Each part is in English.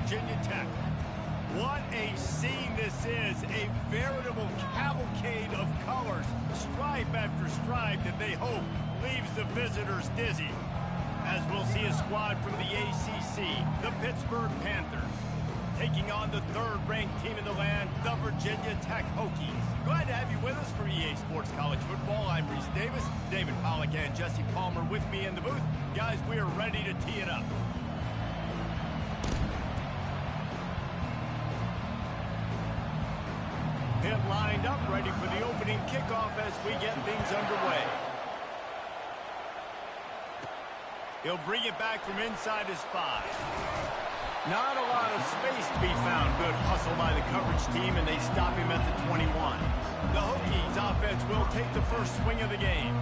Virginia Tech. What a scene this is, a veritable cavalcade of colors, stripe after stripe that they hope leaves the visitors dizzy. As we'll see a squad from the ACC, the Pittsburgh Panthers, taking on the third-ranked team in the land, the Virginia Tech Hokies. Glad to have you with us for EA Sports College Football. I'm Reese Davis, David Pollack and Jesse Palmer with me in the booth. Guys, we are ready to tee it up. Pitt lined up, ready for the opening kickoff as we get things underway. He'll bring it back from inside his 5. Not a lot of space to be found. Good hustle by the coverage team, and they stop him at the 21. The Hokies offense will take the first swing of the game.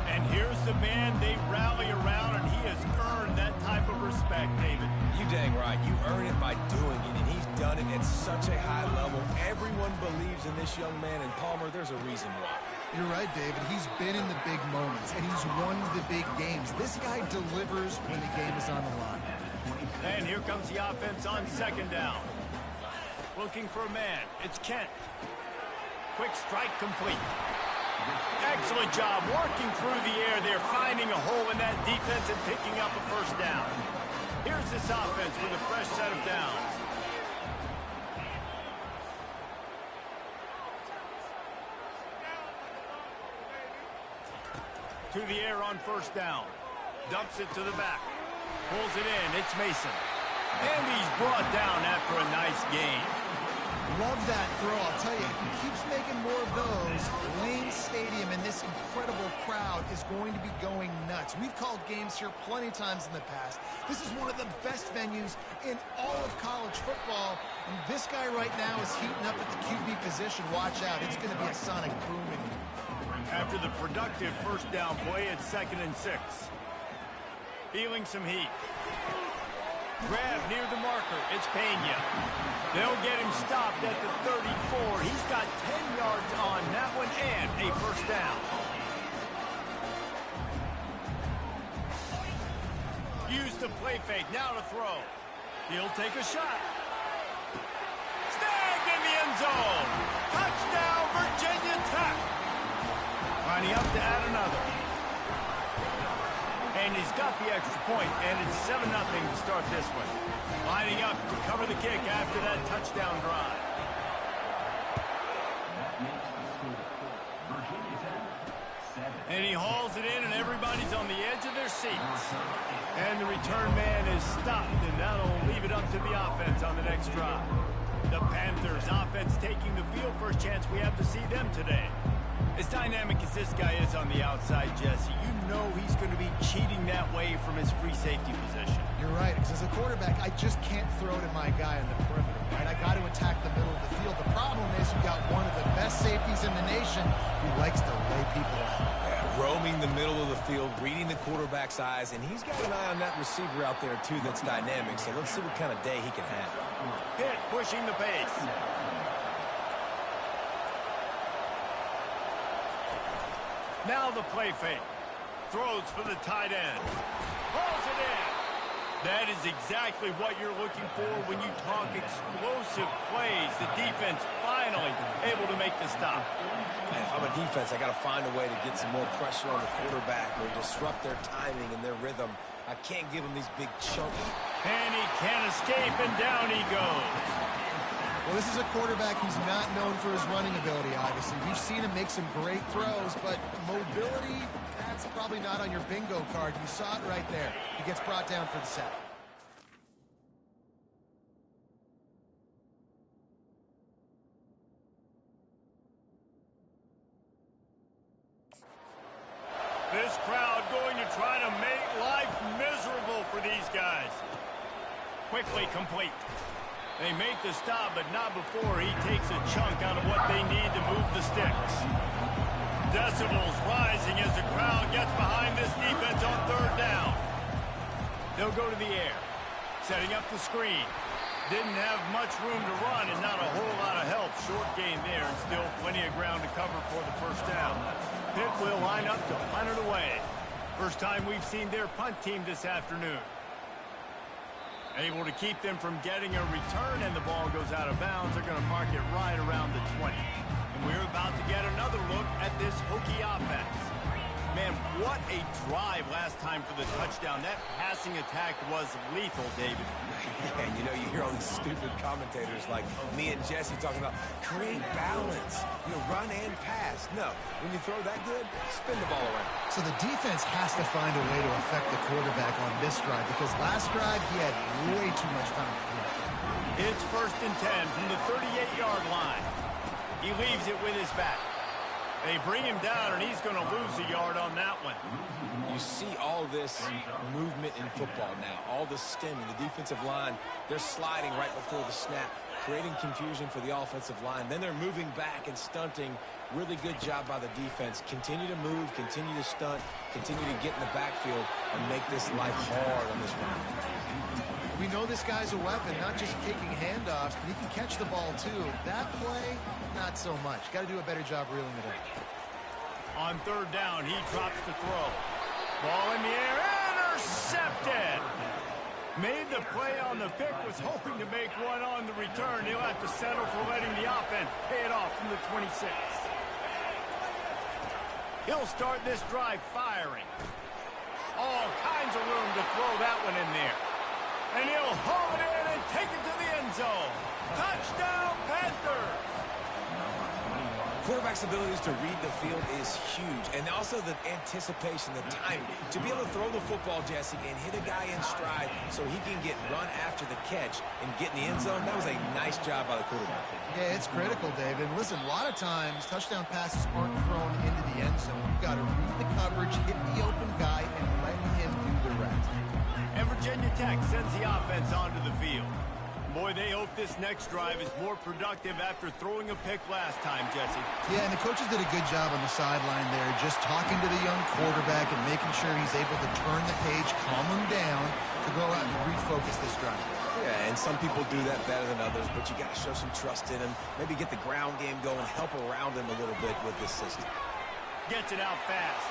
And here's the man they rally around, and he has earned that type of respect, David. You dang right. You earn it by doing it, and he's done it at such a high level. Everyone believes in this young man, and Palmer, there's a reason why. You're right, David. He's been in the big moments, and he's won the big games. This guy delivers when the game is on the line. And here comes the offense on second down. Looking for a man. It's Kent. Quick strike complete. Excellent job working through the air there, finding a hole in that defense and picking up a first down. Here's this offense with a fresh set of downs. To the air on first down. Dumps it to the back. Pulls it in. It's Mason. And he's brought down after a nice gain. Love that throw. I'll tell you, he keeps making more of those. Lane Stadium and this incredible crowd is going to be going nuts. We've called games here plenty of times in the past. This is one of the best venues in all of college football. And this guy right now is heating up at the QB position. Watch out. It's going to be a sonic boom in here. After the productive first down play, it's 2nd and 6. Feeling some heat. Grab near the marker. It's Pena. They'll get him stopped at the 34. He's got 10 yards on that one and a first down. Use the play fake. Now to throw. He'll take a shot. Snagged in the end zone. Touchdown, Virginia Tech. Lining up to add another. And he's got the extra point, and it's 7-0 to start this one. Lining up to cover the kick after that touchdown drive. And he hauls it in, and everybody's on the edge of their seats. And the return man is stopped, and that'll leave it up to the offense on the next drive. The Panthers offense taking the field. First chance we have to see them today. As dynamic as this guy is on the outside, Jesse, you know he's going to be cheating that way from his free safety position. You're right, because as a quarterback, I just can't throw to my guy on the perimeter, right? I got to attack the middle of the field. The problem is you've got one of the best safeties in the nation who likes to lay people out. Yeah, roaming the middle of the field, reading the quarterback's eyes, and he's got an eye on that receiver out there, too, that's dynamic. So let's see what kind of day he can have. Pitt pushing the pace. Now the play fake. Throws for the tight end. Hauls it in. That is exactly what you're looking for when you talk explosive plays. The defense finally able to make the stop. Man, if I'm a defense, I got to find a way to get some more pressure on the quarterback or disrupt their timing and their rhythm. I can't give them these big chunky. And he can't escape, and down he goes. Well, this is a quarterback who's not known for his running ability, obviously. We've seen him make some great throws, but mobility, that's probably not on your bingo card. You saw it right there. He gets brought down for the sack. This crowd going to try to make life miserable for these guys. Quickly complete. They make the stop, but not before he takes a chunk out of what they need to move the sticks. Decibels rising as the crowd gets behind this defense on third down. They'll go to the air, setting up the screen. Didn't have much room to run and not a whole lot of help. Short gain there and still plenty of ground to cover for the first down. Pitt will line up to punt it away. First time we've seen their punt team this afternoon. Able to keep them from getting a return, and the ball goes out of bounds. They're going to mark it right around the 20. And we're about to get another look at this Hokie offense. Man, what a drive last time for the touchdown. That passing attack was lethal, David. And you know, you hear all these stupid commentators like me and Jesse talking about create balance, run and pass. No, when you throw that good, spin the ball around. So the defense has to find a way to affect the quarterback on this drive, because last drive he had way too much time to throw. It's 1st and 10 from the 38-yard line. He leaves it with his back. They bring him down, and he's going to lose a yard on that one. You see all this movement in football now, all the stemming. The defensive line, they're sliding right before the snap, creating confusion for the offensive line. Then they're moving back and stunting. Really good job by the defense. Continue to move, continue to stunt, continue to get in the backfield and make this life hard on this run. We know this guy's a weapon, not just taking handoffs, but he can catch the ball too. That play, not so much. Got to do a better job reeling it in. On 3rd down, he drops the throw. Ball in the air, intercepted. Made the play on the pick, was hoping to make one on the return. He'll have to settle for letting the offense pay it off from the 26. He'll start this drive firing. All kinds of room to throw that one in there. And he'll haul it in and take it to the end zone. Touchdown, Panthers! Quarterback's abilities to read the field is huge, and also the anticipation, the timing. To be able to throw the football, Jesse, and hit a guy in stride so he can get run after the catch and get in the end zone, that was a nice job by the quarterback. Yeah, it's critical, David. Listen, a lot of times touchdown passes aren't thrown into the end zone. You've got to read the coverage, hit the open guy, and let him do the rest. And Virginia Tech sends the offense onto the field. Boy, they hope this next drive is more productive after throwing a pick last time, Jesse. Yeah, and the coaches did a good job on the sideline there, just talking to the young quarterback and making sure he's able to turn the page, calm him down, to go out and refocus this drive. Yeah, and some people do that better than others, but you got to show some trust in him, maybe get the ground game going, help around him a little bit with this system. Gets it out fast.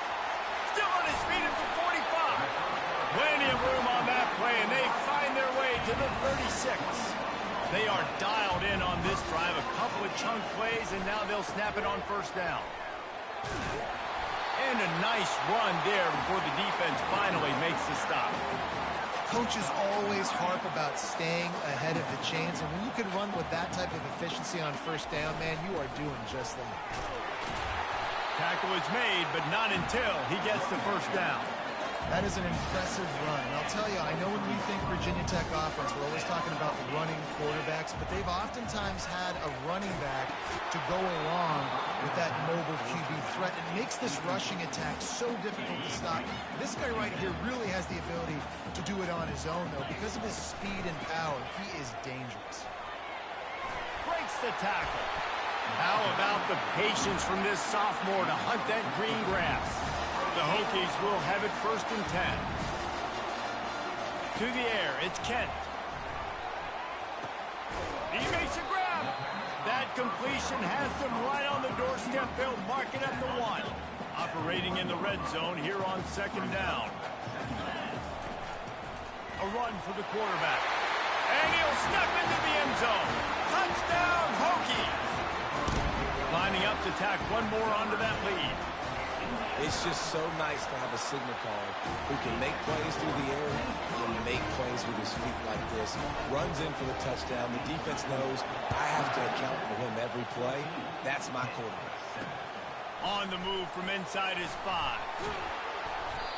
Still on his feet at the 45. Plenty of room on that play, and they find their way to the 36. They are dialed in on this drive, a couple of chunk plays, and now they'll snap it on 1st down. And a nice run there before the defense finally makes the stop. Coaches always harp about staying ahead of the chains, and when you can run with that type of efficiency on 1st down, man, you are doing just that. Tackle is made, but not until he gets the 1st down. That is an impressive run. And I'll tell you, I know when we think Virginia Tech offense, we're always talking about running quarterbacks, but they've oftentimes had a running back to go along with that mobile QB threat. It makes this rushing attack so difficult to stop. This guy right here really has the ability to do it on his own, though. Because of his speed and power, he is dangerous. Breaks the tackle. How about the patience from this sophomore to hunt that green grass? The Hokies will have it 1st and 10. To the air, it's Kent. He makes a grab. That completion has them right on the doorstep. They'll mark it at the 1. Operating in the red zone here on 2nd down. A run for the quarterback. And he'll step into the end zone. Touchdown, Hokies! Lining up to tack one more onto that lead. It's just so nice to have a signal caller who can make plays through the air and make plays with his feet like this. Runs in for the touchdown. The defense knows I have to account for him every play. That's my quarterback. On the move from inside his 5.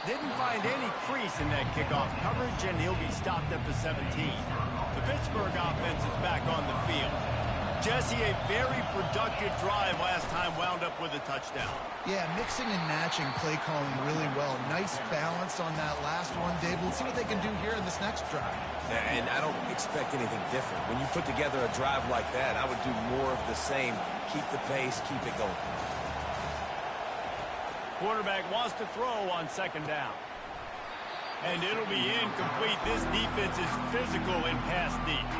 Didn't find any crease in that kickoff coverage, and he'll be stopped at the 17. The Pittsburgh offense is back on the field. Jesse, a very productive drive last time, wound up with a touchdown. Yeah, mixing and matching play calling really well. Nice balance on that last one, Dave. Let's see what they can do here in this next drive. And I don't expect anything different. When you put together a drive like that, I would do more of the same. Keep the pace, keep it going. Quarterback wants to throw on 2nd down. And it'll be incomplete. This defense is physical in pass deep.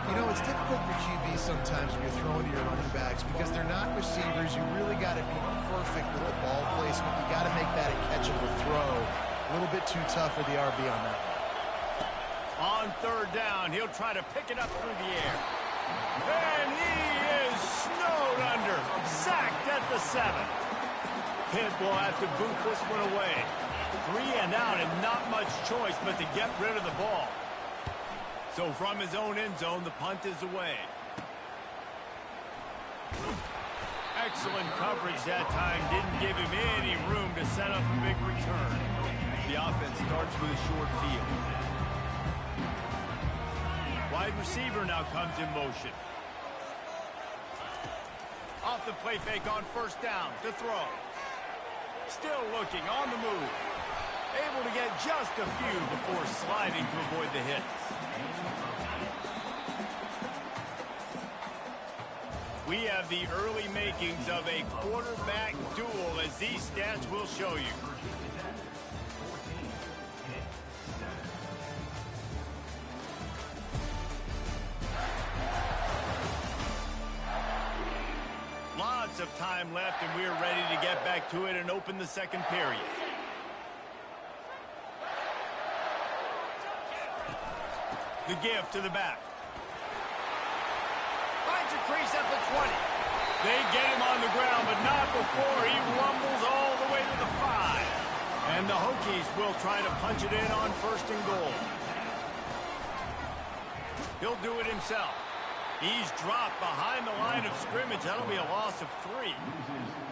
You know, it's difficult for QBs sometimes when you're throwing to your running backs because they're not receivers. You really got to be perfect with the ball placement. You got to make that a catchable throw. A little bit too tough for the RB on that one. On on third down. He'll try to pick it up through the air. And he is snowed under. Sacked at the 7. Pitt will have to boot this one away. 3 and out and not much choice but to get rid of the ball. So from his own end zone, the punt is away. Excellent coverage that time. Didn't give him any room to set up a big return. The offense starts with a short field. Wide receiver now comes in motion. Off the play fake on first down to throw. Still looking on the move. Able to get just a few before sliding to avoid the hits. We have the early makings of a quarterback duel, as these stats will show you. Lots of time left, and we're ready to get back to it and open the second period. The give to the back. Finds a crease at the 20. They get him on the ground, but not before he rumbles all the way to the 5. And the Hokies will try to punch it in on first and goal. He'll do it himself. He's dropped behind the line of scrimmage. That'll be a loss of 3.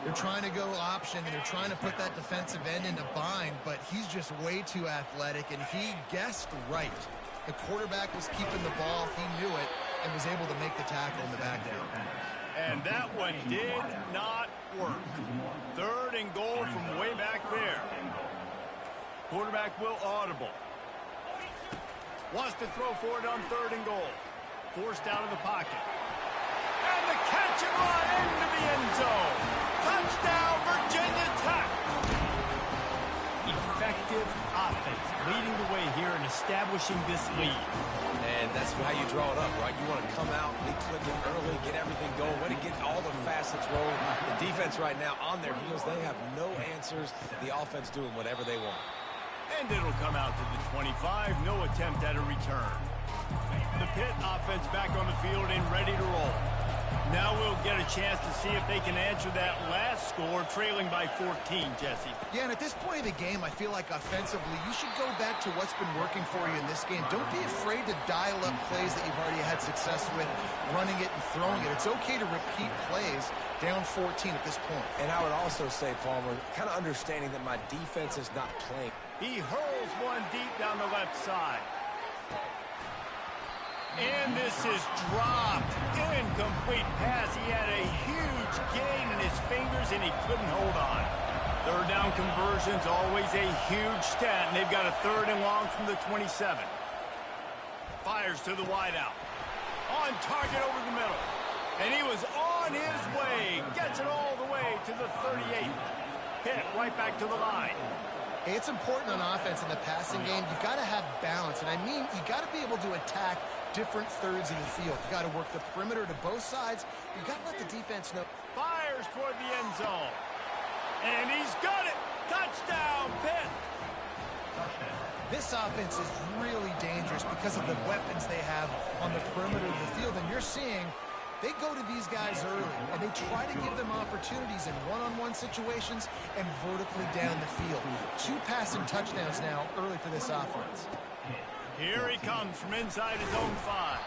They're trying to go option, and they're trying to put that defensive end into bind, but he's just way too athletic, and he guessed right. The quarterback was keeping the ball. He knew it and was able to make the tackle in the backfield. And that one did not work. Third and goal from way back there. Quarterback will audible. Wants to throw for it on third and goal. Forced out of the pocket. And the catch and run into the end zone. Touchdown, Virginia Tech. Effective offense leading the way here and establishing this lead. And that's how you draw it up, right? You want to come out, be clicking early, get everything going, way to get all the facets rolling. The defense right now on their heels, they have no answers. The offense doing whatever they want. And it'll come out to the 25. No attempt at a return. The Pitt offense back on the field and ready to roll. Now we'll get a chance to see if they can answer that last score, trailing by 14, Jesse. Yeah, and at this point of the game, I feel like offensively, you should go back to what's been working for you in this game. Don't be afraid to dial up plays that you've already had success with, running it and throwing it. It's okay to repeat plays down 14 at this point. And I would also say, Palmer, kind of understanding that my defense is not playing. He hurls one deep down the left side. And this is dropped. Incomplete pass. He had a huge gain in his fingers, and he couldn't hold on. Third down conversion's always a huge stat, and they've got a third and long from the 27. Fires to the wideout. On target over the middle. And he was on his way. Gets it all the way to the 38. Pitt right back to the line. Hey, it's important on offense in the passing game. You've got to have balance, and I mean, you got to be able to attack different thirds of the field. You got to work the perimeter to both sides. You got to let the defense know. Fires toward the end zone. And he's got it. Touchdown, Pitt. This offense is really dangerous because of the weapons they have on the perimeter of the field. And you're seeing they go to these guys early, and they try to give them opportunities in one-on-one situations and vertically down the field. 2 passing touchdowns now early for this offense. Here he comes from inside his own 5.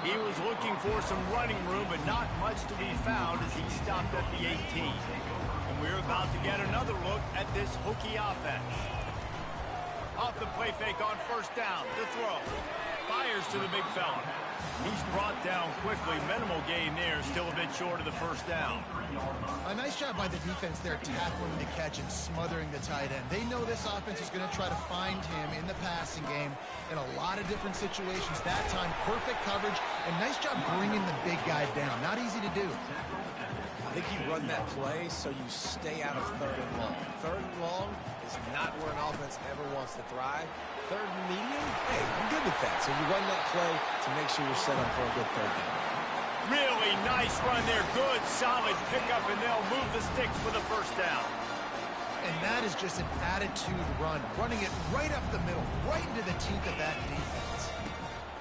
He was looking for some running room, but not much to be found as he stopped at the 18. And we're about to get another look at this Hokie offense. Off the play fake on first down to throw. Fires to the big fella. He's brought down quickly. Minimal gain there, still a bit short of the first down. A nice job by the defense there, tackling the catch and smothering the tight end. They know this offense is going to try to find him in the passing game in a lot of different situations. That time, perfect coverage, and nice job bringing the big guy down. Not easy to do. I think you run that play so you stay out of third and long. Third and long is not where an offense ever wants to thrive. Third and medium, hey, I'm good with that. So you run that play to make sure you're set up for a good third down. Really nice run there. Good, solid pickup, and they'll move the sticks for the first down. And that is just an attitude run, running it right up the middle, right into the teeth of that defense.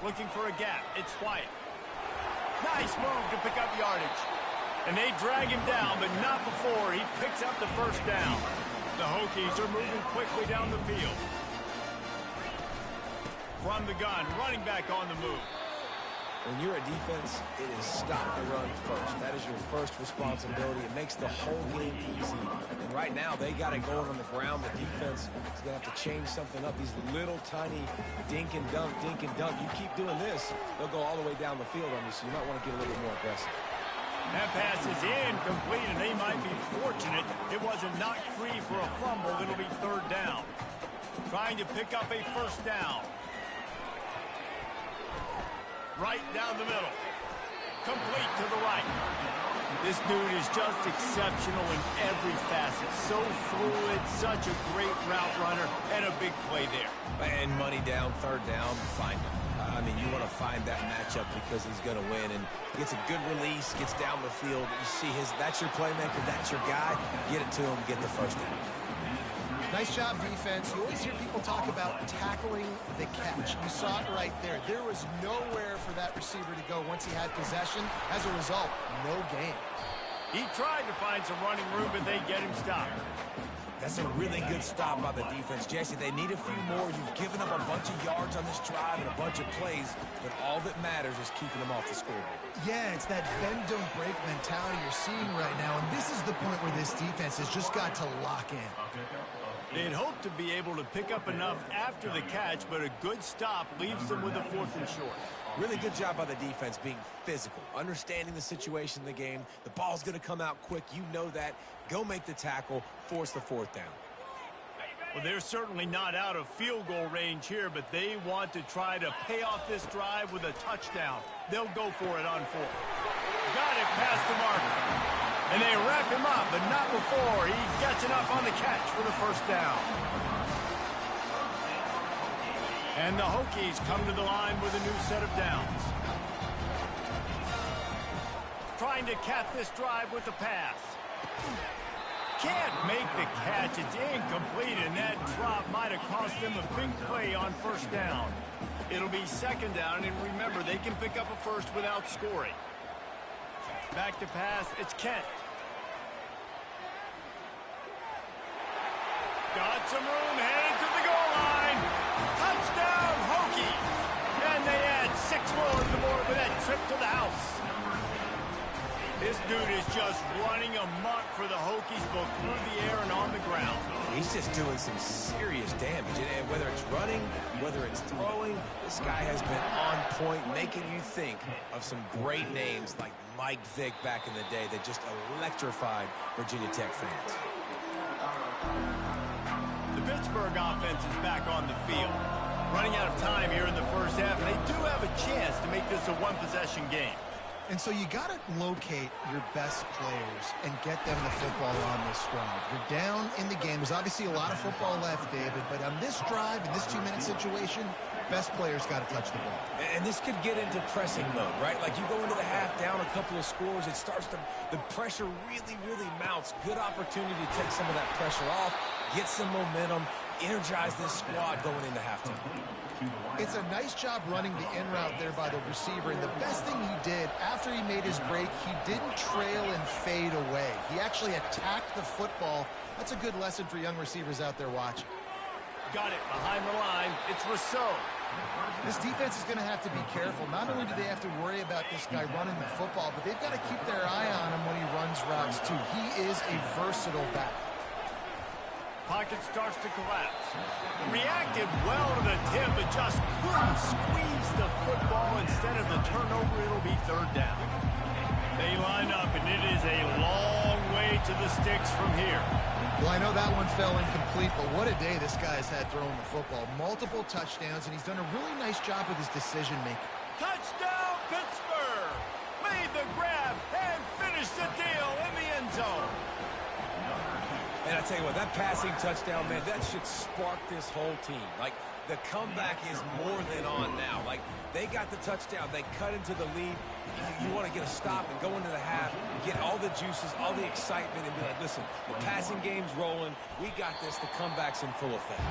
looking for a gap. It's Wyatt. Nice move to pick up yardage. And they drag him down, but not before he picks up the first down. The Hokies are moving quickly down the field. From the gun, running back on the move. When you're a defense, it is stop the run first. That is your first responsibility. It makes the whole game easy. And right now, they got it going on the ground. The defense is going to have to change something up. These little tiny dink and dunk, dink and dunk. You keep doing this, they'll go all the way down the field on you, so you might want to get a little bit more aggressive. That pass is incomplete, and they might be fortunate it wasn't knocked free for a fumble. It'll be third down. Trying to pick up a first down. Right down the middle. Complete to the right. This dude is just exceptional in every facet. So fluid, such a great route runner, and a big play there. And money down, third down, find him. I mean, you want to find that matchup because he's going to win. And gets a good release, gets down the field. You see that's your playmaker, that's your guy. Get it to him, get the first down. Nice job, defense. You always hear people talk about tackling the catch. You saw it right there. There was nowhere for that receiver to go once he had possession. As a result, no gain. He tried to find some running room, but they get him stopped. That's a really good stop by the defense. Jesse, they need a few more. You've given them a bunch of yards on this drive and a bunch of plays, but all that matters is keeping them off the scoreboard. Yeah, it's that bend, don't break mentality you're seeing right now, and this is the point where this defense has just got to lock in. They'd hoped to be able to pick up enough after the catch, but a good stop leaves them with a 4th and short. Really good job by the defense being physical, understanding the situation in the game. The ball's going to come out quick. You know that. Go make the tackle, force the 4th down. Well, they're certainly not out of field goal range here, but they want to try to pay off this drive with a touchdown. They'll go for it on 4th. Got it past the marker. And they wrap him up, but not before he gets enough on the catch for the first down. And the Hokies come to the line with a new set of downs. Trying to cap this drive with the pass. Can't make the catch. It's incomplete, and that drop might have cost them a big play on first down. It'll be second down, and remember, they can pick up a first without scoring. Back to pass, it's Kent. Got some room, headed to the goal line. Touchdown, Hokies. And they add 6 more to the board with that trip to the house. This dude is just running amok for the Hokies, both through the air and on the ground. He's just doing some serious damage. And whether it's running, whether it's throwing, this guy has been on point, making you think of some great names like Mike Vick back in the day that just electrified Virginia Tech fans. The Pittsburgh offense is back on the field. Running out of time here in the first half, and they do have a chance to make this a one-possession game. And so you got to locate your best players and get them the football on this drive. You're down in the game. There's obviously a lot of football left, David, but on this drive, in this 2-minute situation, best players got to touch the ball. And this could get into pressing mode, right? Like you go into the half down a couple of scores, it starts to, the pressure really, really mounts. Good opportunity to take some of that pressure off, get some momentum, energize this squad going into halftime. It's a nice job running the in route there by the receiver, and the best thing he did after he made his break, he didn't trail and fade away. He actually attacked the football. That's a good lesson for young receivers out there watching. Got it behind the line. It's Rousseau. This defense is going to have to be careful. Not only do they have to worry about this guy running the football, but they've got to keep their eye on him when he runs routes too. He is a versatile back. Pocket starts to collapse. Reacted well to the tip, but just couldn't squeeze the football. Instead of the turnover, it'll be third down. They line up, and it is a long way to the sticks from here. Well, I know that one fell incomplete, but what a day this guy's had throwing the football. Multiple touchdowns, and he's done a really nice job with his decision-making. Touchdown, Pittsburgh! Made the grab and finished the deal in the end zone. And I tell you what, that passing touchdown, man, that should spark this whole team. Like, the comeback is more than on now. Like, they got the touchdown. They cut into the lead. You want to get a stop and go into the half, get all the juices, all the excitement, and be like, listen, the passing game's rolling. We got this. The comeback's in full effect.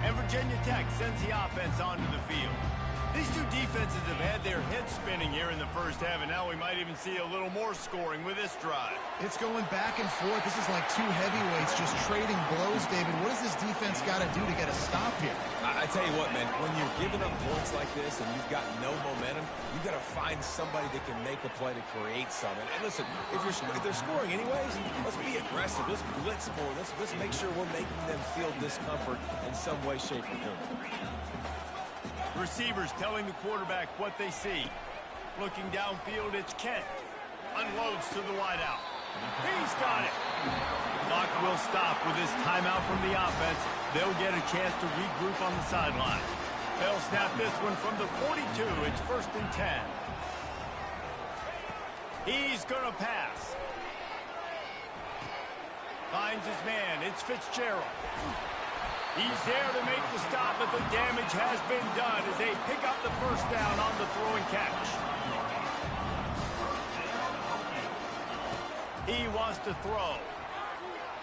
And Virginia Tech sends the offense onto the field. These two defenses have had their heads spinning here in the first half, and now we might even see a little more scoring with this drive. It's going back and forth. This is like two heavyweights just trading blows, David. What does this defense got to do to get a stop here? I tell you what, man, when you're giving up points like this and you've got no momentum, you've got to find somebody that can make a play to create something. And listen, if they're scoring anyways, let's be aggressive. Let's blitz more. Let's make sure we're making them feel discomfort in some way, shape, or form. Receivers telling the quarterback what they see. Looking downfield, it's Kent. Unloads to the wideout. He's got it. Clock will stop with this timeout from the offense. They'll get a chance to regroup on the sideline. They'll snap this one from the 42. It's 1st and 10. He's going to pass. Finds his man. It's Fitzgerald. He's there to make the stop, but the damage has been done as they pick up the first down on the throw and catch. He wants to throw.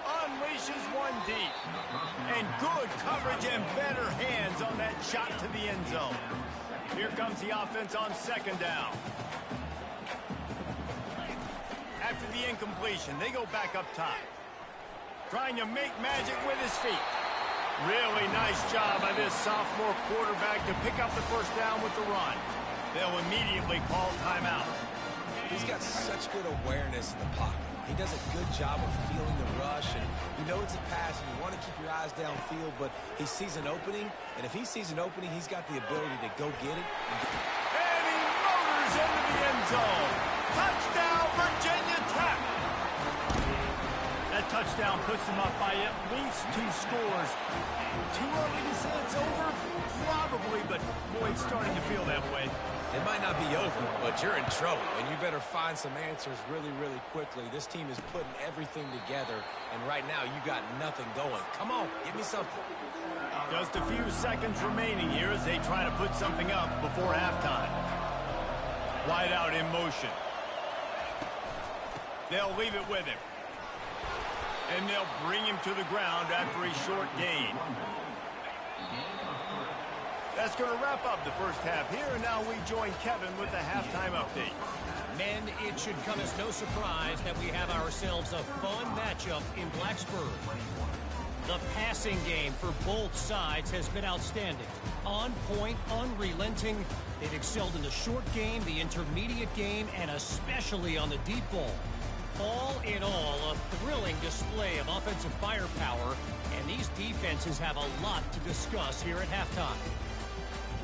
Unleashes one deep. And good coverage and better hands on that shot to the end zone. Here comes the offense on 2nd down. After the incompletion, they go back up top. Trying to make magic with his feet. Really nice job by this sophomore quarterback to pick up the first down with the run. They'll immediately call timeout. He's got such good awareness in the pocket. He does a good job of feeling the rush, and you know it's a pass, and you want to keep your eyes downfield, but he sees an opening, and if he sees an opening, he's got the ability to go get it. And he motors into the end zone. Touchdown, Virginia Tech. That touchdown puts them up by at least 2 scores. Too early to say it's over? Probably, but boy, it's starting to feel that way. It might not be over, but you're in trouble, and you better find some answers really, really quickly. This team is putting everything together, and right now you got nothing going. Come on, give me something. Just a few seconds remaining here as they try to put something up before halftime. Wide out in motion. They'll leave it with him. And they'll bring him to the ground after a short gain. That's going to wrap up the first half here, and now we join Kevin with the halftime update. Men, it should come as no surprise that we have ourselves a fun matchup in Blacksburg. The passing game for both sides has been outstanding. On point, unrelenting. They've excelled in the short game, the intermediate game, and especially on the deep ball. All in all, a thrilling display of offensive firepower, and these defenses have a lot to discuss here at halftime.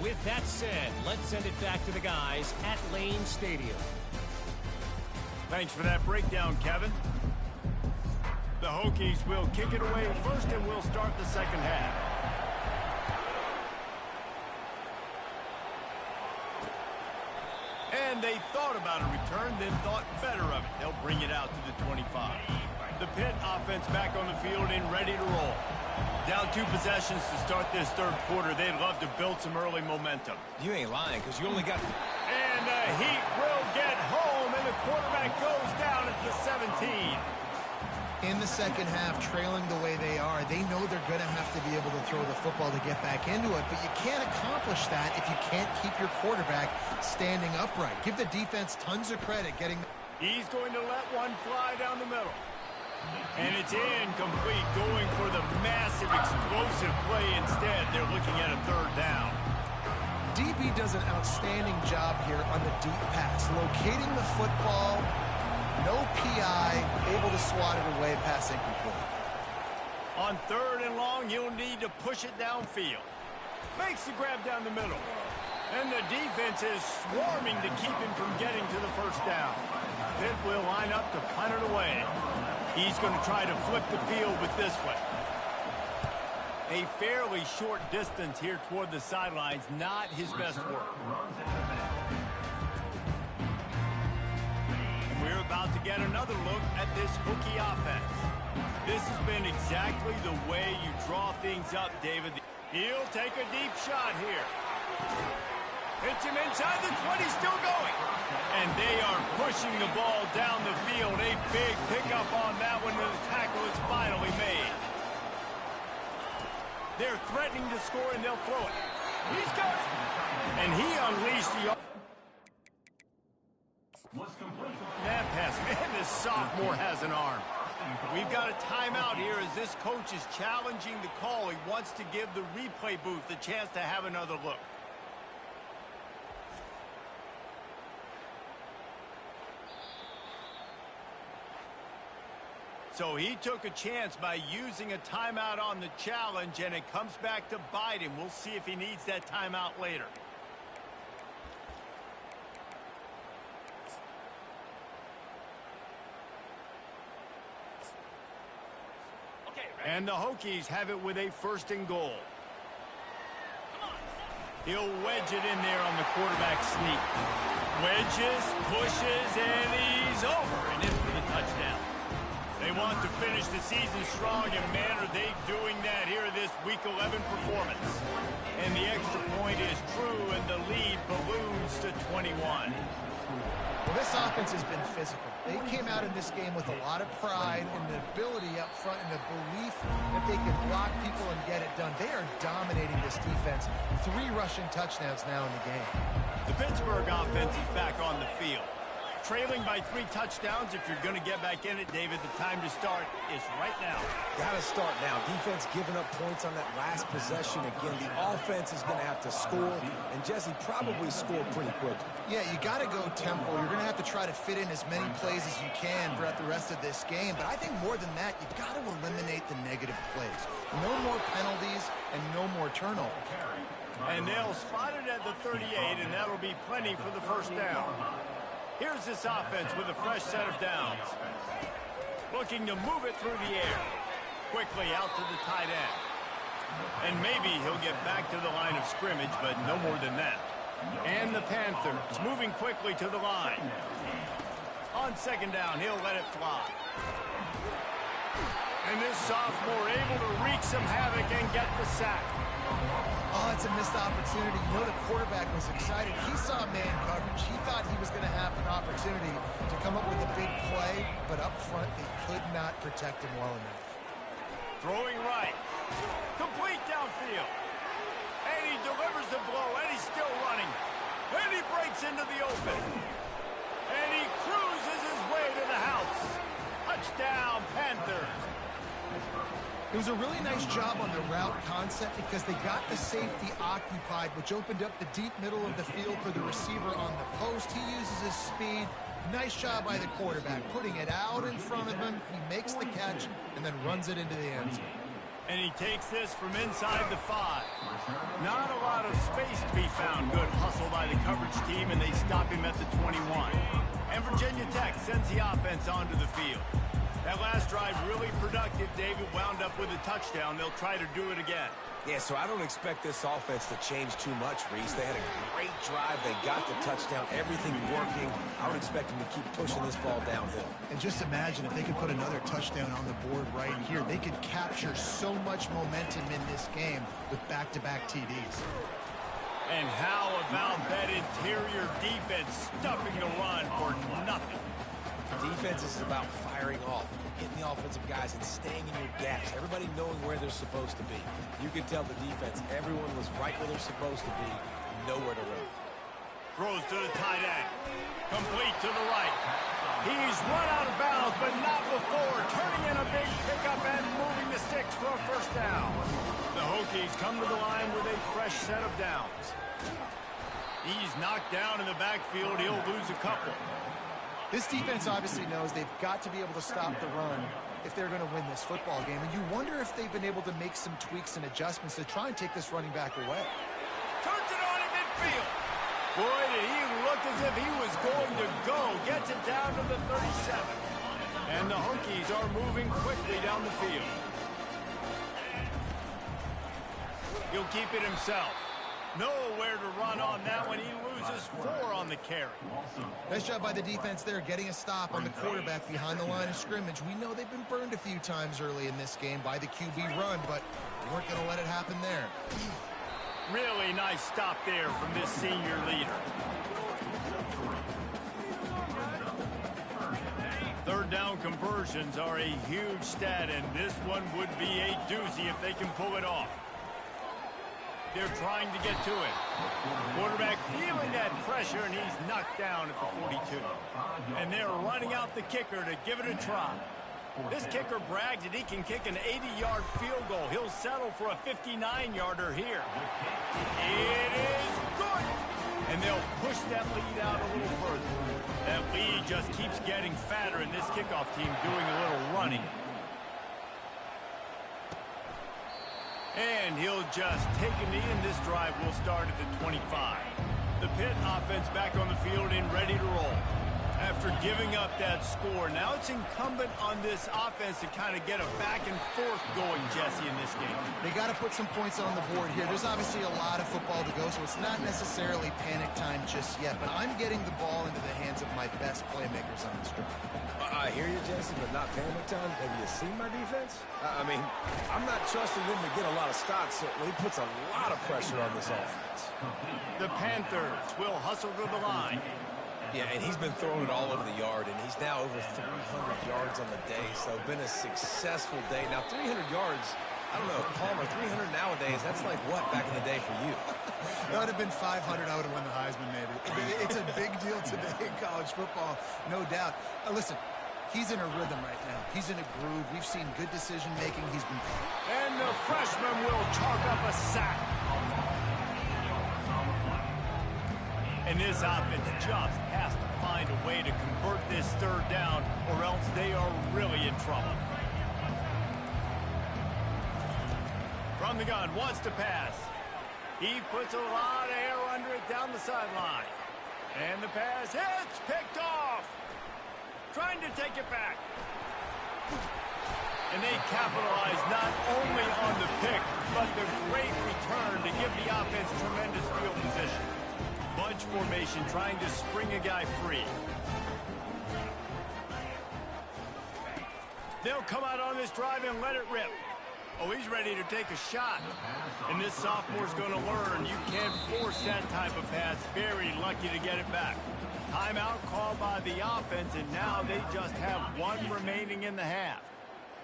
With that said, let's send it back to the guys at Lane Stadium. Thanks for that breakdown, Kevin. The Hokies will kick it away first, and we'll start the second half. And they thought about a return, then thought better of it. They'll bring it out to the 25. The Pitt offense back on the field and ready to roll. Down 2 possessions to start this third quarter. They'd love to build some early momentum. You ain't lying, because you only got... And the Heat will get home, and the quarterback goes down at the 17. In the second half, trailing the way they are, they know they're going to have to be able to throw the football to get back into it, but you can't accomplish that if you can't keep your quarterback standing upright. Give the defense tons of credit getting... He's going to let one fly down the middle. And it's incomplete, going for the massive, explosive play instead. They're looking at a 3rd down. DB does an outstanding job here on the deep pass, locating the football, no PI, able to swat it away, pass incomplete. On 3rd and long, you'll need to push it downfield. Makes the grab down the middle. And the defense is swarming to keep him from getting to the first down. Pitt will line up to punt it away. He's going to try to flip the field with this one. A fairly short distance here toward the sidelines, not his best work. And we're about to get another look at this Hokie offense. This has been exactly the way you draw things up, David. He'll take a deep shot here. Hits him inside the 20, still going. And they are pushing the ball down the field. A big pickup on that one, and the tackle is finally made. They're threatening to score, and they'll throw it. He's got it. And he unleashed the... That pass. Man, this sophomore has an arm. We've got a timeout here as this coach is challenging the call. He wants to give the replay booth the chance to have another look. So he took a chance by using a timeout on the challenge, and it comes back to bite him. We'll see if he needs that timeout later. And the Hokies have it with a 1st and goal. He'll wedge it in there on the quarterback sneak. Wedges, pushes, and he's over and in for the touchdown. They want to finish the season strong, and man, are they doing that here this Week 11 performance. And the extra point is true, and the lead balloons to 21. Well, this offense has been physical. They came out in this game with a lot of pride and the ability up front and the belief that they could block people and get it done. They are dominating this defense. 3 rushing touchdowns now in the game. The Pittsburgh offense is back on the field. Trailing by 3 touchdowns. If you're going to get back in it, David, the time to start is right now. Gotta start now. Defense giving up points on that last possession. Again, the offense is going to have to score, and Jesse probably scored pretty quick. Yeah, you got to go tempo. You're going to have to try to fit in as many plays as you can throughout the rest of this game. But I think more than that, you've got to eliminate the negative plays. No more penalties and no more turnovers. And they'll spot it at the 38, and that'll be plenty for the 1st down. Here's this offense with a fresh set of downs. Looking to move it through the air. Quickly out to the tight end. And maybe he'll get back to the line of scrimmage, but no more than that. And the Panthers moving quickly to the line. On 2nd down, he'll let it fly. And this sophomore able to wreak some havoc and get the sack. Oh, it's a missed opportunity. You know the quarterback was excited. He saw man coverage. He thought he was going to have an opportunity to come up with a big play, but up front they could not protect him well enough. Throwing right. Complete downfield. And he delivers the blow, and he's still running. And he breaks into the open. And he cruises his way to the house. Touchdown, Panthers. It was a really nice job on the route concept because they got the safety occupied, which opened up the deep middle of the field for the receiver on the post. He uses his speed. Nice job by the quarterback, putting it out in front of him. He makes the catch and then runs it into the end zone. And he takes this from inside the 5. Not a lot of space to be found. Good hustle by the coverage team, and they stop him at the 21. And Virginia Tech sends the offense onto the field. That last drive really productive. David wound up with a touchdown. They'll try to do it again. Yeah, so I don't expect this offense to change too much, Reese. They had a great drive. They got the touchdown. Everything working. I would expect them to keep pushing this ball downhill. And just imagine if they could put another touchdown on the board right here. They could capture so much momentum in this game with back-to-back TDs. And how about that interior defense stuffing the run for nothing? Defense is about firing off, hitting the offensive guys, and staying in your gaps. Everybody knowing where they're supposed to be. You can tell the defense, everyone was right where they're supposed to be, nowhere to run. Throws to the tight end. Complete to the right. He's run out of bounds, but not before. Turning in a big pickup and moving the sticks for a 1st down. The Hokies come to the line with a fresh set of downs. He's knocked down in the backfield. He'll lose a couple. This defense obviously knows they've got to be able to stop the run if they're going to win this football game. And you wonder if they've been able to make some tweaks and adjustments to try and take this running back away. Turns it on in midfield. Boy, did he look as if he was going to go. Gets it down to the 37. And the Hokies are moving quickly down the field. He'll keep it himself. Nowhere to run on that one. He loses 4 on the carry. Nice job by the defense there, getting a stop on the quarterback behind the line of scrimmage. We know they've been burned a few times early in this game by the QB run, but they weren't going to let it happen there. Really nice stop there from this senior leader. 3rd down conversions are a huge stat, and this one would be a doozy if they can pull it off. They're trying to get to it. Quarterback feeling that pressure, and he's knocked down at the 42. And they're running out the kicker to give it a try. This kicker brags that he can kick an 80-yard field goal. He'll settle for a 59-yarder here. It is good. And they'll push that lead out a little further. That lead just keeps getting fatter, and this kickoff team doing a little running. And he'll just take a knee, and this drive will start at the 25. The Pitt offense back on the field and ready to roll. After giving up that score, now it's incumbent on this offense to kind of get a back and forth going, Jesse, in this game. They got to put some points on the board here. There's obviously a lot of football to go, so it's not necessarily panic time just yet, but I'm getting the ball into the hands of my best playmakers on this drive. I hear you, Jesse, but not panic time. Have you seen my defense? I mean, I'm not trusting them to get a lot of stops, so he puts a lot of pressure on this offense. The Panthers will hustle to the line. Yeah, and he's been throwing it all over the yard, and he's now over 300 yards on the day, so been a successful day. Now, 300 yards, I don't know, Palmer, 300 nowadays, that's like what back in the day for you? That would have been 500. I would have won the Heisman, maybe. It's a big deal today in college football, no doubt. Listen, he's in a rhythm right now. He's in a groove. We've seen good decision-making. He's been... And the freshman will chalk up a sack. And this offense just has to find a way to convert this third down, or else they are really in trouble. From the gun, wants to pass. He puts a lot of air under it down the sideline. And the pass hits, picked off. Trying to take it back. And they capitalize not only on the pick, but the great return to give the offense tremendous field position. Bunch formation trying to spring a guy free. They'll come out on this drive and let it rip. Oh, he's ready to take a shot. And this sophomore's going to learn you can't force that type of pass. Very lucky to get it back. Timeout called by the offense, and now they just have one remaining in the half.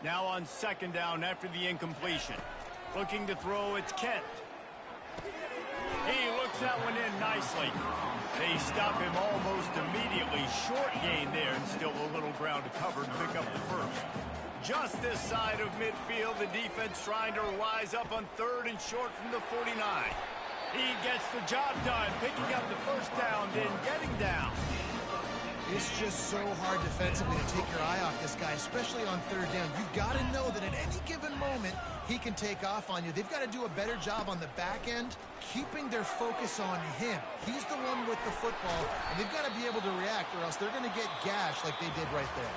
Now on second down after the incompletion. Looking to throw, it's Kent. He looks that one in nicely. They stop him almost immediately. Short gain there, and still a little ground to cover to pick up the first. Just this side of midfield, the defense trying to rise up on third and short from the 49. He gets the job done, picking up the first down, then getting down. It's just so hard defensively to take your eye off this guy, especially on third down. You've got to know that at any given moment, he can take off on you. They've got to do a better job on the back end, keeping their focus on him. He's the one with the football, and they've got to be able to react, or else they're going to get gashed like they did right there.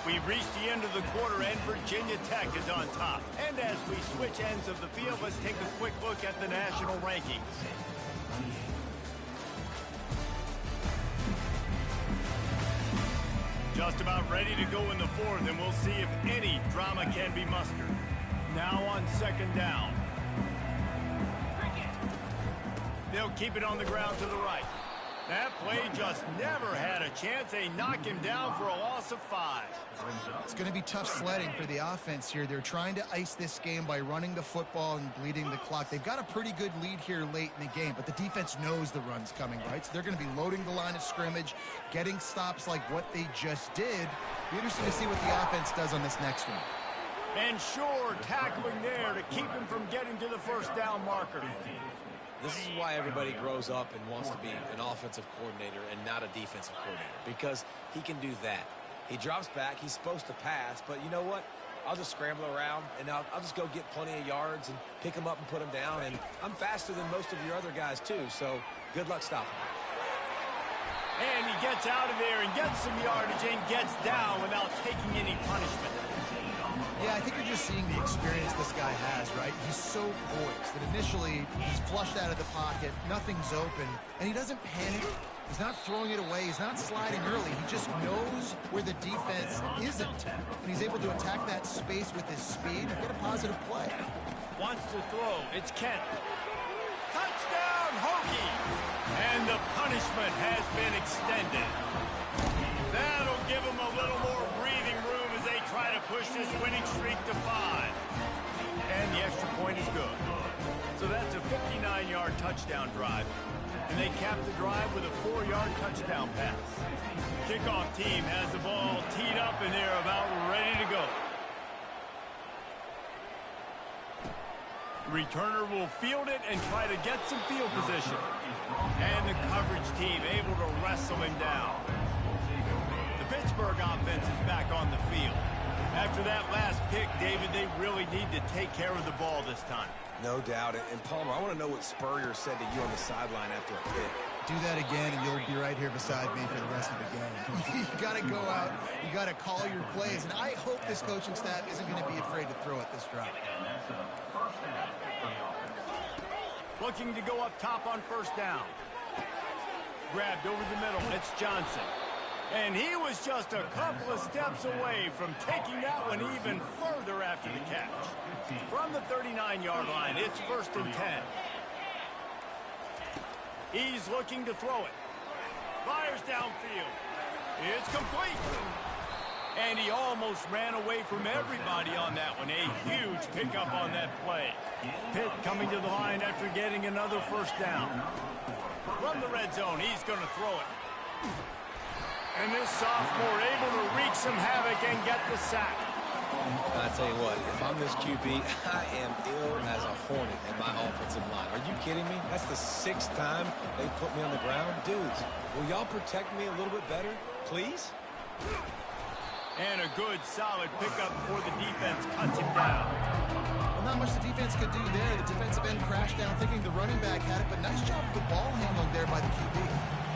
We've reached the end of the quarter, and Virginia Tech is on top. And as we switch ends of the field, let's take a quick look at the national rankings. Just about ready to go in the fourth, and we'll see if any drama can be mustered. Now on second down. They'll keep it on the ground to the right. That play just never had a chance. They knock him down for a loss of 5. It's going to be tough sledding for the offense here. They're trying to ice this game by running the football and bleeding the clock. They've got a pretty good lead here late in the game, but the defense knows the run's coming, right? So they're going to be loading the line of scrimmage, getting stops like what they just did. Be interesting to see what the offense does on this next one. And sure, tackling there to keep him from getting to the first down marker. This is why everybody grows up and wants to be an offensive coordinator and not a defensive coordinator, because he can do that. He drops back. He's supposed to pass, but you know what? I'll just scramble around, and I'll just go get plenty of yards and pick him up and put him down, and I'm faster than most of your other guys, too, so good luck stopping him. And he gets out of there and gets some yardage and gets down without taking any punishment. Yeah, I think you're just seeing the experience this guy has, right? He's so poised that initially he's flushed out of the pocket, nothing's open, and he doesn't panic. He's not throwing it away. He's not sliding early. He just knows where the defense isn't, and he's able to attack that space with his speed and get a positive play. Wants to throw. It's Kent. Touchdown, Hokie! And the punishment has been extended. That'll give him a little more breathing room as they try to push this winning streak to 5. And the extra point is good. So that's a 59-yard touchdown drive. And they cap the drive with a 4-yard touchdown pass. Kickoff team has the ball teed up, and they're about ready to go. The returner will field it and try to get some field position. And the coverage team able to wrestle him down. The Pittsburgh offense is back on the field. After that last pick, David, they really need to take care of the ball this time. No doubt. And Palmer, I want to know what Spurrier said to you on the sideline after a pick. Do that again, and you'll be right here beside me for the rest of the game. You got to go out. You got to call your plays. And I hope this coaching staff isn't going to be afraid to throw at this drive. Looking to go up top on first down. Grabbed over the middle. It's Johnson. And he was just a couple of steps away from taking that one even further after the catch. From the 39-yard line, it's 1st and 10. He's looking to throw it. Fires downfield. It's complete. And he almost ran away from everybody on that one. A huge pickup on that play. Pitt coming to the line after getting another first down. From the red zone, he's going to throw it. And this sophomore able to wreak some havoc and get the sack. I tell you what, if I'm this QB, I am ill as a hornet in my offensive line. Are you kidding me? That's the 6th time they put me on the ground. Dudes, will y'all protect me a little bit better, please? And a good, solid pickup before the defense cuts him down. Well, not much the defense could do there. The defensive end crashed down thinking the running back had it, but nice job with the ball handling there by the QB.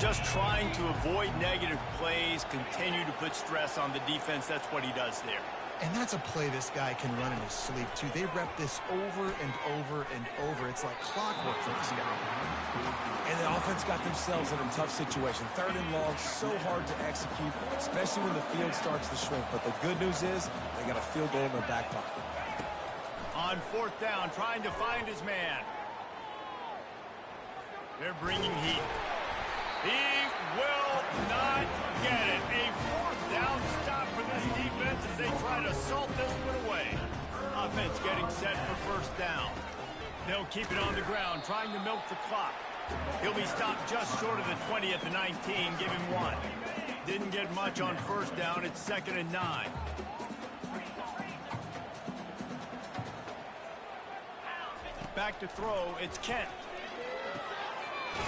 Just trying to avoid negative plays, continue to put stress on the defense. That's what he does there. And that's a play this guy can run in his sleep, too. They rep this over and over and over. It's like clockwork for this guy. And the offense got themselves in a tough situation. 3rd and long, so hard to execute, especially when the field starts to shrink. But the good news is they got a field goal in their back pocket. On 4th down, trying to find his man. They're bringing heat. He will not get it. A 4th down stop for this defense as they try to salt this one away. Offense getting set for first down. They'll keep it on the ground, trying to milk the clock. He'll be stopped just short of the 20 at the 19. Give him 1. Didn't get much on first down. It's 2nd and 9. Back to throw. It's Kent.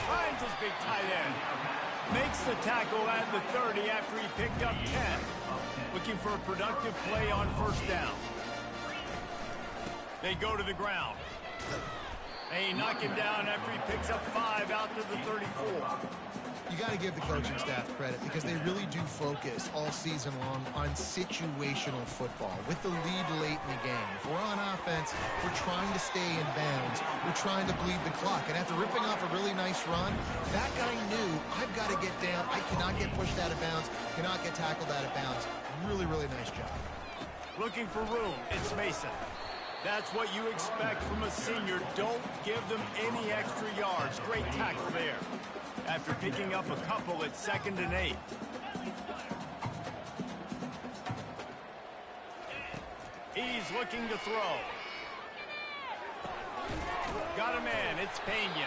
Finds his big tight end. Makes the tackle at the 30 after he picked up 10. Looking for a productive play on first down. They go to the ground. They knock him down after he picks up 5 out to the 34. You got to give the coaching staff credit because they really do focus all season long on situational football with the lead late in the game. If we're on offense, we're trying to stay in bounds. We're trying to bleed the clock. And after ripping off a really nice run, that guy knew, I've got to get down. I cannot get pushed out of bounds, cannot get tackled out of bounds. Really, really nice job. Looking for room. It's Mason. That's what you expect from a senior. Don't give them any extra yards. Great tackle there. After picking up a couple at 2nd and 8. He's looking to throw. Got a man. It's Pena.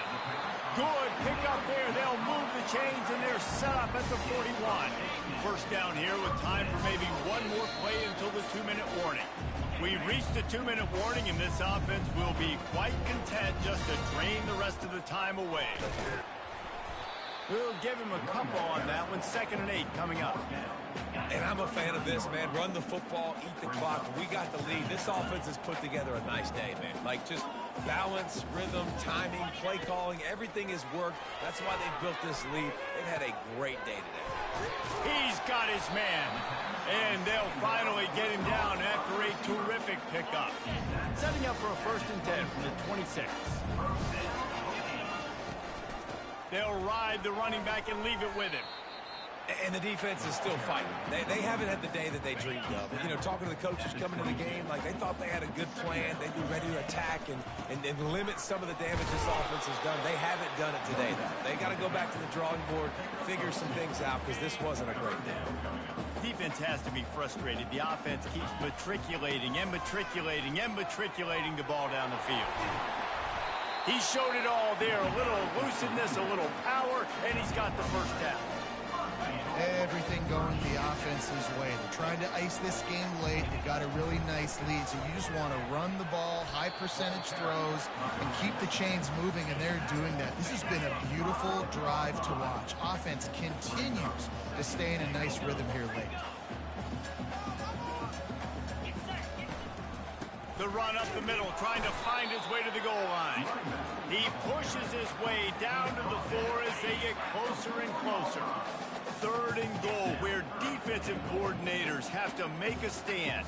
Good pickup there. They'll move the chains, and they're set up at the 41. First down here with time for maybe one more play until the 2-minute warning. We've reached the 2-minute warning, and this offense will be quite content just to drain the rest of the time away. We'll give him a couple on that one. 2nd and 8 coming up. And I'm a fan of this, man. Run the football, eat the clock. We got the lead. This offense has put together a nice day, man. Like, just balance, rhythm, timing, play calling, everything has worked. That's why they've built this lead. They've had a great day today. He's got his man. And they'll finally get him down after a terrific pickup. Setting up for a 1st and 10 from the 26. They'll ride the running back and leave it with him. And the defense is still fighting. They haven't had the day that they dreamed of. You know, talking to the coaches coming to the game, like they thought they had a good plan. They'd be ready to attack and limit some of the damage this offense has done. They haven't done it today, though. They got to go back to the drawing board, figure some things out, because this wasn't a great day. Defense has to be frustrated. The offense keeps matriculating and matriculating and matriculating the ball down the field. He showed it all there. A little elusiveness, a little power, and he's got the first down. Everything going the offense's way. They're trying to ice this game late. They've got a really nice lead, so you just want to run the ball, high percentage throws, and keep the chains moving, and they're doing that. This has been a beautiful drive to watch. Offense continues to stay in a nice rhythm here late. The run up the middle, trying to find his way to the goal line. He pushes his way down to the floor as they get closer and closer. 3rd and goal, where defensive coordinators have to make a stand.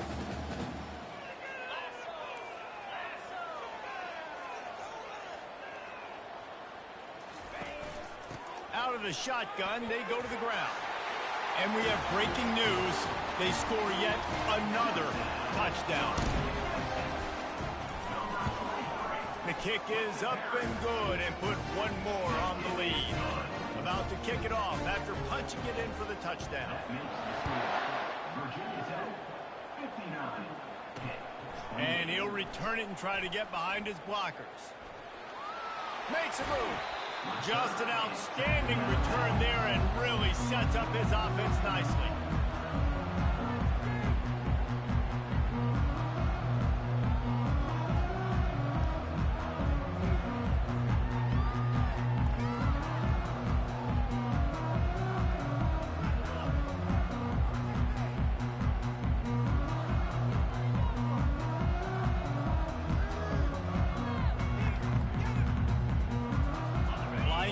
Out of the shotgun, they go to the ground. And we have breaking news. They score yet another touchdown. The kick is up and good, and put one more on the lead. About to kick it off after punching it in for the touchdown. And he'll return it and try to get behind his blockers. Makes a move. Just an outstanding return there and really sets up his offense nicely.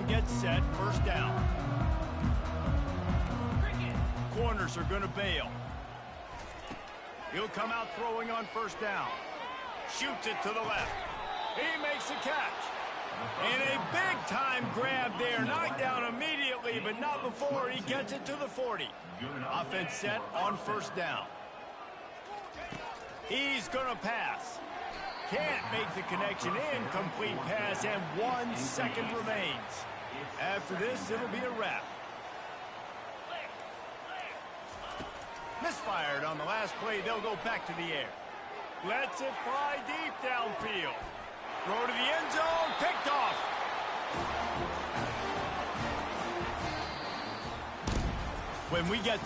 Gets set, first down. Corners are going to bail. He'll come out throwing on first down. Shoots it to the left. He makes a catch. And a big-time grab there. Knocked down immediately, but not before he gets it to the 40. Offense set on first down. He's going to pass. Can't make the connection. Incomplete pass, and 1 second remains. After this, it'll be a wrap. Misfired on the last play. They'll go back to the air. Lets it fly deep downfield. Throw to the end zone. Picked off. When we get to